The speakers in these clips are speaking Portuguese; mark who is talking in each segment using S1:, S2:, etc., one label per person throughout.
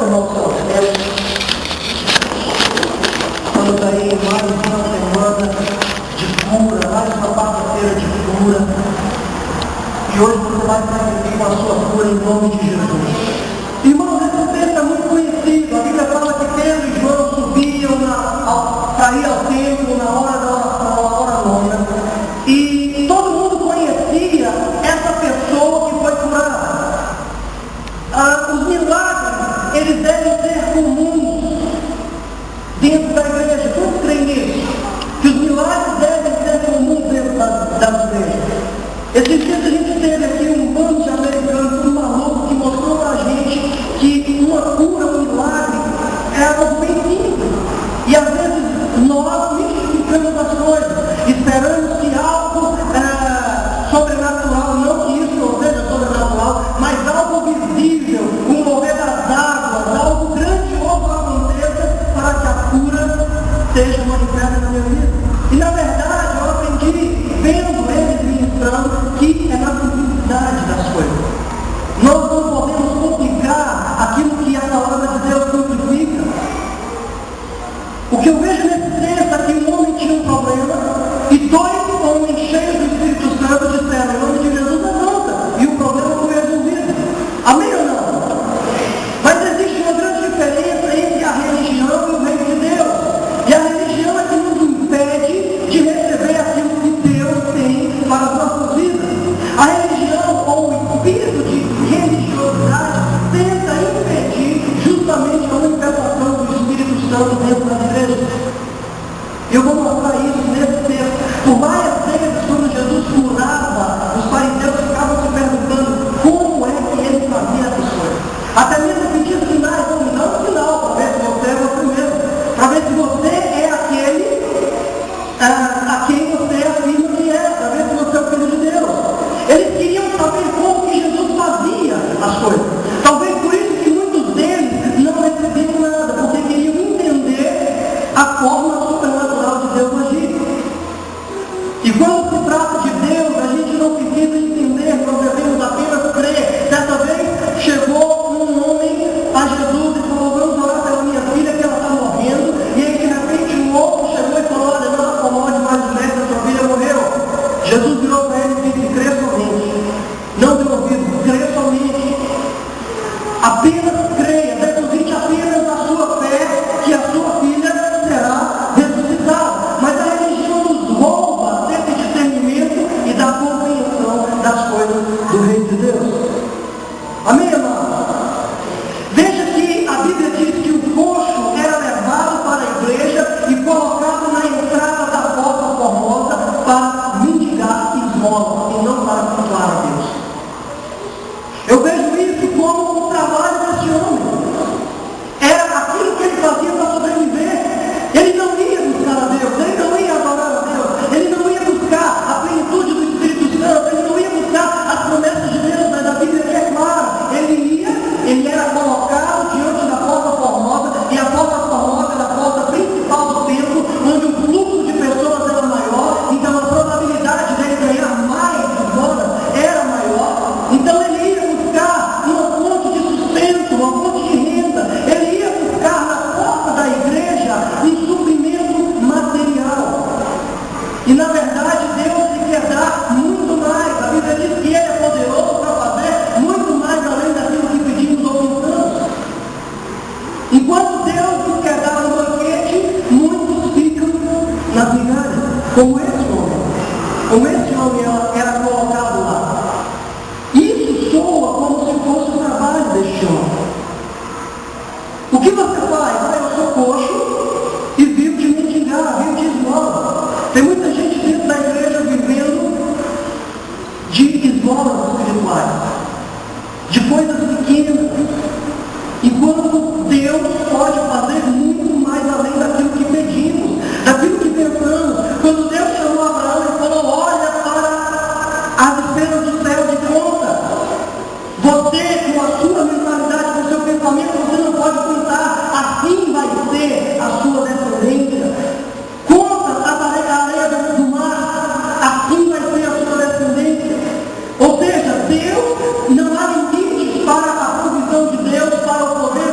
S1: irmãos Celso, estamos aí em mais uma semana de cura, mais uma quarta-feira de cura. E hoje você vai receber a sua cura em nome de Jesus. Irmãos, esse texto é muito conhecido. A Bíblia fala que Pedro e João subiam para ir ao templo na hora da oração, a hora nona. E todo mundo conhecia essa pessoa que foi curada. Os milagres, eles devem ser comuns dentro da igreja. Todos creem nisso? Que os milagres devem ser comuns dentro das igrejas. Esses dias a gente teve aqui um bando de americanos, um maluco, que mostrou para a gente que uma cura, um milagre, é algo bem simples. E às vezes nós mistificamos as coisas, esperamos que algo sobrenatural, não que isso não seja sobrenatural, mas algo visível, um mover das águas, algo grandioso aconteça para que a cura seja manifesta na minha vida. E na verdade eu aprendi, vendo eles ministrando, que é na simplicidade das coisas. Nós não podemos complicar aquilo que a palavra de Deus simplifica. O que eu vejo nesse texto é que um homem tinha um problema e dois homens cheios do Espírito Santo disseram: em nome de Jesus, levanta, e o problema foi resolvido. Amém ou não? Mas existe uma grande diferença entre a religião e o reino de Deus. E a religião é que nos impede de receber aquilo que Deus tem para as nossas vidas. A religião, ou o espírito de religiosidade, tenta impedir justamente a manifestação do Espírito Santo dentro das igrejas. Eu vou mostrar isso nesse texto. Por várias vezes, quando Jesus curava, os fariseus ficavam se perguntando como é que ele fazia essas coisas. Até mesmo pedir sinais, não me dá um sinal para ver se você é você mesmo, para ver se você é aquele a quem você afirma que é, para ver se você é o Filho de Deus. Eles queriam saber como que Jesus fazia as coisas. Talvez por isso que muitos deles não recebiam nada, porque queriam entender a forma sobrenatural de Deus agir. E quando se trata de Deus, a gente não precisa entender, nós devemos apenas crer. Dessa vez chegou um homem a Jesus e falou: vamos orar pela minha filha que ela está morrendo. E aí de repente um outro chegou e falou: olha, não acomode mais o médico, sua filha morreu. Jesus virou para ele e disse: crê somente. Não deu ouvido, crê somente. Apenas creia, deposite apenas a sua fé que a sua filha será ressuscitada. Mas a religião nos rouba desse discernimento e da compreensão das coisas do reino de Deus. Amém, amado? Veja que a Bíblia diz que o coxo era levado para a igreja e colocado na entrada da porta formosa para mendigar esmola e não para cultuar a Deus. Eu vejo isso como um trabalho desse homem. Era aquilo que ele fazia para sobreviver. Ele não ia buscar a Deus, ele não ia adorar a Deus, ele não ia buscar a plenitude do Espírito Santo, ele não ia buscar as promessas de Deus, mas a Bíblia é clara. Ele era colocado diante da porta formosa, e a porta formosa era a porta principal do templo, onde o fluxo de pessoas era maior, então a probabilidade dele ganhar mais esmolas era maior. Então ele ia buscar uma fonte de sustento, uma fonte de renda, ele ia buscar na porta da igreja um suprimento material. E na verdade Deus lhe quer dar muito mais. A Bíblia diz que Ele é poderoso para fazer muito mais além daquilo que pedimos ou pensamos. Enquanto Deus nos quer dar um banquete, muitos ficam nas migalhas, como esse homem. Como esse homem era colocado lá. Isso soa como se fosse o trabalho deste homem. O que você faz? Eu sou coxo e vivo de mendigar, vivo de esmola. Tem muita gente dentro da igreja vivendo de esmolas espirituais, de coisas pequenas, enquanto Deus pode fazer muito mais além daquilo que pedimos, daquilo que pensamos. Quando Deus chamou Abraão, Ele falou: olha para as esferas do céu de conta. Você, com a sua mentalidade, com o seu pensamento, você não pode contar. Assim vai ser a sua descendência. Conta a areia do mar, assim vai ser a sua descendência. Ou seja, Deus, não há limites para a provisão de Deus, para o poder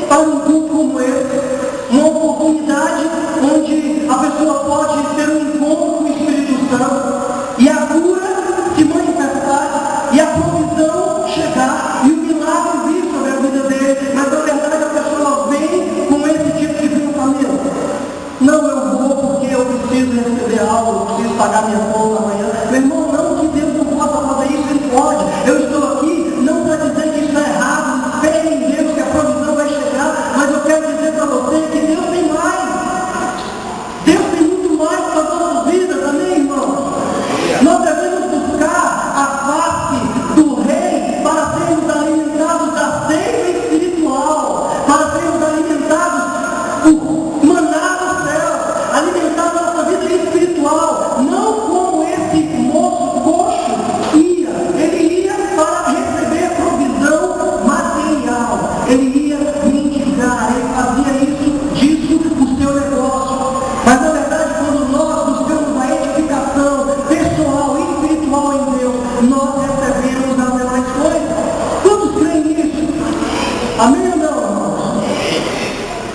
S1: para um culto como esse, uma oportunidade onde a pessoa pode ter um encontro com o Espírito Santo e a cura se manifestar e a provisão chegar e o milagre vir sobre a vida dele. Mas na verdade a pessoa vem com esse tipo de pensamento. Não, eu vou porque eu preciso receber algo, eu preciso pagar minha conta amanhã. Meu irmão, não que Deus não possa fazer isso, Ele pode. Eu estou aqui não para dizer que isso é errado, espere em Deus que a provisão vai chegar, mas eu quero dizer para você que Deus tem mais. Deus tem muito mais para as nossas vidas, amém, irmão? Nós devemos buscar a face do Rei para sermos alimentados da seiva espiritual, para sermos alimentados por maná do céu, alimentados da nossa vida espiritual, não como esse moço coxo ia. Ele ia para receber provisão material, ele ia mendigar, ele fazia disso o seu negócio. Mas na verdade, quando nós buscamos a edificação pessoal e espiritual em Deus, nós recebemos as demais coisas. Todos creem nisso? Amém ou não, irmãos?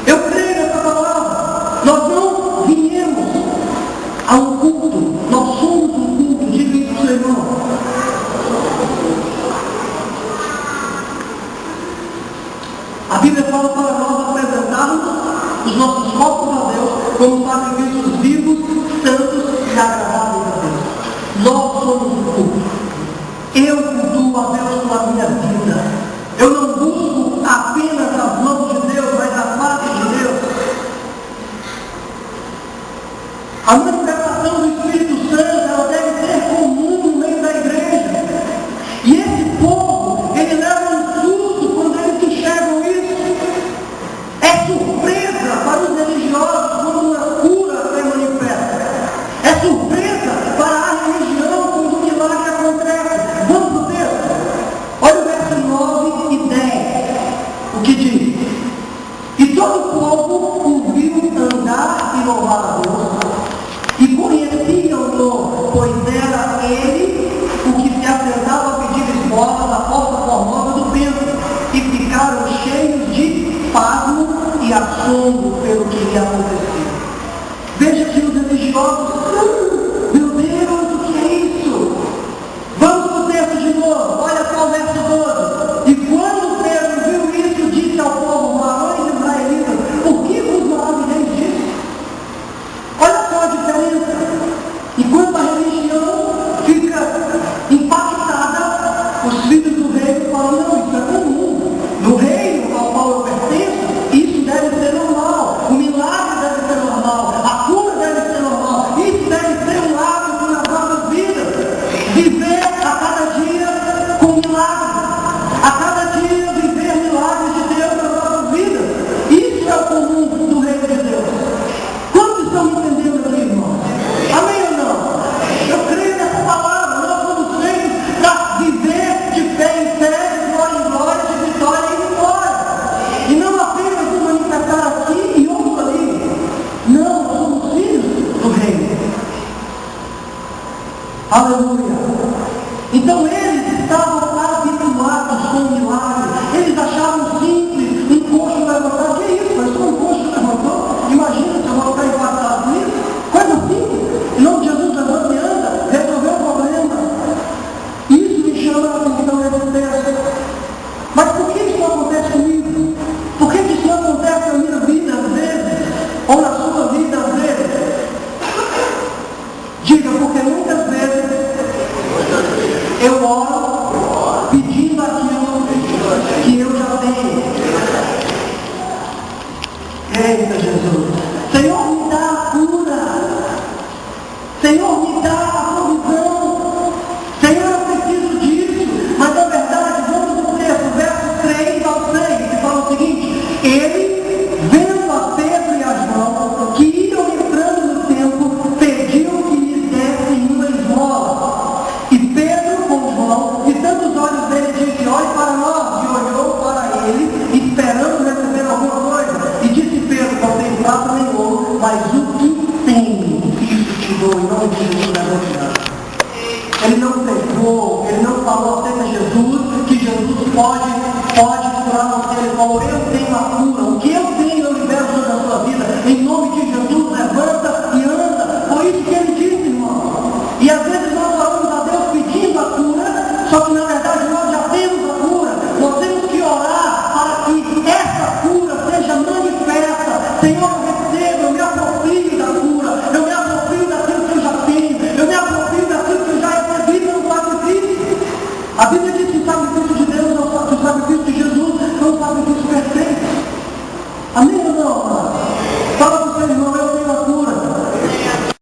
S1: Eu creio nessa palavra. Nós não viemos a um culto, nós somos um culto, diga isso para o seu irmão. A Bíblia fala para nós apresentarmos os nossos corpos a Deus como sacrifícios vivos, santos e agradáveis a Deus. Nós somos um culto. Eu cultuo a Deus com a minha vida. Eu não busco apenas as mãos de Deus, mas a face de Deus. A manifestação do Espírito Santo, ela deve ser comum no meio da igreja. E esse povo, ele leva um susto quando eles enxergam isso. É surpresa para os religiosos quando uma cura se manifesta. É surpresa para a religião quando o milagre acontece. Vamos para o texto? Olha o verso 9 e 10. O que diz? E todo o povo o viu andar e louvar a Deus. E conheciam-no, pois era ele o que se assentava a pedir esmola na porta formosa do templo. E ficaram cheios de pasmo e assombro pelo que lhe aconteceu. Veja que os religiosos, meu Deus, o que é isso? Vamos para o texto de novo, olha só o verso 12. E quando Pedro viu isso, disse ao povo, varões israelitas, por que vos maravilheis disso? Olha só a diferença. Enquanto a religião fica impactada, os filhos do reino falam, não, isso é comum. No reino ao qual eu pertenço, isso deve ser normal. O milagre deve ser normal. A cura deve ser normal. Isso deve ser um hábito nas nossas vidas. Viver a cada dia com milagres. A cada dia viver milagres de Deus nas nossas vidas. Isso é o comum do reino de Deus. Quantos estão entendendo aqui, irmão? Amém ou não? Eu creio nessa palavra. Nós somos feitos para viver de fé em fé, de glória em glória, de vitória em vitória. E não apenas se manifestar aqui e outro ali. Não, nós somos filhos do reino. Aleluia. Então eles estavam habituados com o milagre. Eles achavam simples um coxo levantar. Que isso? Mas só um coxo levantou? Imagina se eu vou ficar impactado com isso. Coisa simples. Em nome de Jesus, levanta e anda. Resolveu o problema. Isso me chama a atenção nesse texto. Mas por que isso não acontece comigo? Por que isso não acontece na minha vida às vezes? Ou na sua vida às vezes? Diga, porque muitas vezes eu oro pedindo aquilo que eu já tenho. Eita Jesus! Senhor, me dá a cura. Senhor, me dá a provisão. Senhor, eu preciso disso. Mas na verdade, vamos no texto, versos 3 ao 6, que fala o seguinte: ele, vendo a Pedro e a João, que iam entrando no templo, pediu que lhes dessem uma esmola. E Pedro, com João, fitando os olhos dele, disse, olhe para nós. E olhou para ele, esperando receber alguma coisa. E disse Pedro, não tem prata nem ouro, mas o que tem, isso te dou, em nome de Jesus, ele não pegou, ele não falou, aceita Jesus, que Jesus pode curar você. Ele falou, eu tenho a cura, Só que